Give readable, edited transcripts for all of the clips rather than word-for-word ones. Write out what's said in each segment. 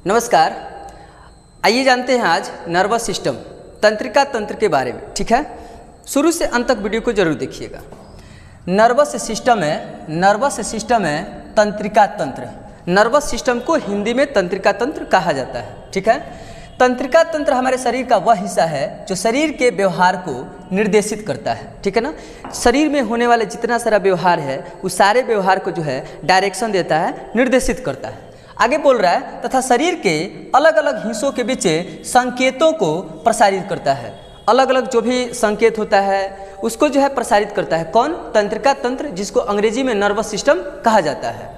नमस्कार। आइए जानते हैं आज नर्वस सिस्टम तंत्रिका तंत्र के बारे में। ठीक है, शुरू से अंत तक वीडियो को जरूर देखिएगा। नर्वस सिस्टम है तंत्रिका तंत्र। नर्वस सिस्टम को हिंदी में तंत्रिका तंत्र कहा जाता है। ठीक है, तंत्रिका तंत्र हमारे शरीर का वह हिस्सा है जो शरीर के व्यवहार को निर्देशित करता है। ठीक है ना, शरीर में होने वाले जितना सारा व्यवहार है उस सारे व्यवहार को जो है डायरेक्शन देता है, निर्देशित करता है। आगे बोल रहा है तथा शरीर के अलग अलग हिस्सों के बीच संकेतों को प्रसारित करता है। अलग अलग जो भी संकेत होता है उसको जो है प्रसारित करता है। कौन? तंत्रिका तंत्र, जिसको अंग्रेजी में नर्वस सिस्टम कहा जाता है।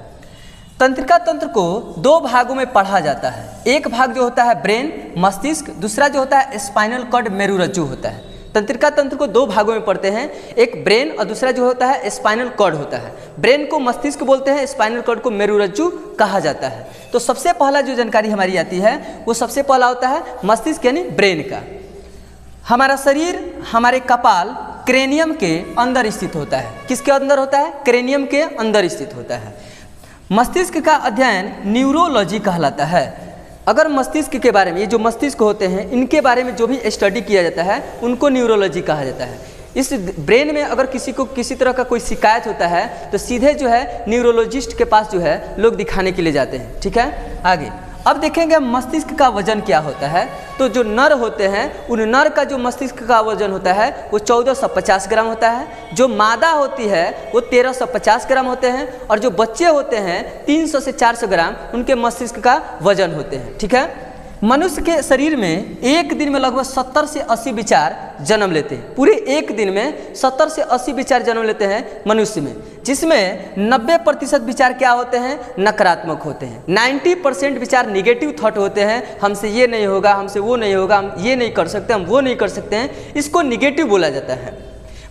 तंत्रिका तंत्र को दो भागों में पढ़ा जाता है। एक भाग जो होता है ब्रेन मस्तिष्क, दूसरा जो होता है स्पाइनल कॉर्ड मेरुरज्जु होता है। तंत्रिका तंत्र को दो भागों में पढ़ते हैं, एक ब्रेन और दूसरा जो होता है स्पाइनल कॉर्ड होता है। ब्रेन को मस्तिष्क बोलते हैं, स्पाइनल कॉर्ड को मेरुरज्जु कहा जाता है। तो सबसे पहला जो जानकारी हमारी आती है वो सबसे पहला होता है मस्तिष्क यानी ब्रेन का। हमारा शरीर हमारे कपाल क्रेनियम के अंदर स्थित होता है। किसके अंदर होता है? क्रेनियम के अंदर स्थित होता है। मस्तिष्क का अध्ययन न्यूरोलॉजी कहलाता है। अगर मस्तिष्क के बारे में, ये जो मस्तिष्क होते हैं इनके बारे में जो भी स्टडी किया जाता है उनको न्यूरोलॉजी कहा जाता है। इस ब्रेन में अगर किसी को किसी तरह का कोई शिकायत होता है तो सीधे जो है न्यूरोलॉजिस्ट के पास जो है लोग दिखाने के लिए जाते हैं। ठीक है, आगे अब देखेंगे मस्तिष्क का वजन क्या होता है। तो जो नर होते हैं उन नर का जो मस्तिष्क का वजन होता है वो 1450 ग्राम होता है। जो मादा होती है वो 1350 ग्राम होते हैं और जो बच्चे होते हैं 300 से 400 ग्राम उनके मस्तिष्क का वजन होते हैं। ठीक है, मनुष्य के शरीर में एक दिन में लगभग 70 से 80 विचार जन्म लेते हैं। पूरे एक दिन में 70 से 80 विचार जन्म लेते हैं मनुष्य में, जिसमें 90% विचार क्या होते हैं? नकारात्मक होते हैं। 90% विचार निगेटिव थॉट होते हैं। हमसे ये नहीं होगा, हमसे वो नहीं होगा, हम ये नहीं कर सकते, हम वो नहीं कर सकते हैं, इसको निगेटिव बोला जाता है।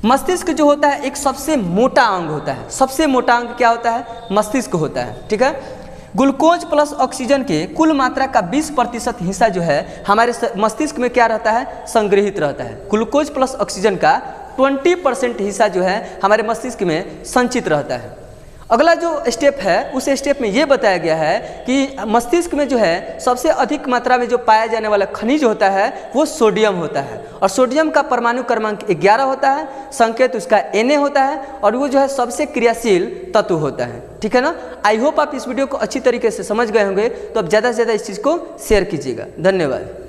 मस्तिष्क जो होता है एक सबसे मोटा अंग होता है। सबसे मोटा अंग क्या होता है? मस्तिष्क होता है। ठीक है, ग्लूकोज प्लस ऑक्सीजन के कुल मात्रा का 20% हिस्सा जो है हमारे मस्तिष्क में क्या रहता है? संग्रहित रहता है। ग्लूकोज प्लस ऑक्सीजन का 20% हिस्सा जो है हमारे मस्तिष्क में संचित रहता है। अगला जो स्टेप है उस स्टेप में ये बताया गया है कि मस्तिष्क में जो है सबसे अधिक मात्रा में जो पाया जाने वाला खनिज होता है वो सोडियम होता है और सोडियम का परमाणु क्रमांक 11 होता है, संकेत उसका Na होता है और वो जो है सबसे क्रियाशील तत्व होता है। ठीक है ना, आई होप आप इस वीडियो को अच्छी तरीके से समझ गए होंगे। तो अब ज़्यादा से ज़्यादा इस चीज़ को शेयर कीजिएगा। धन्यवाद।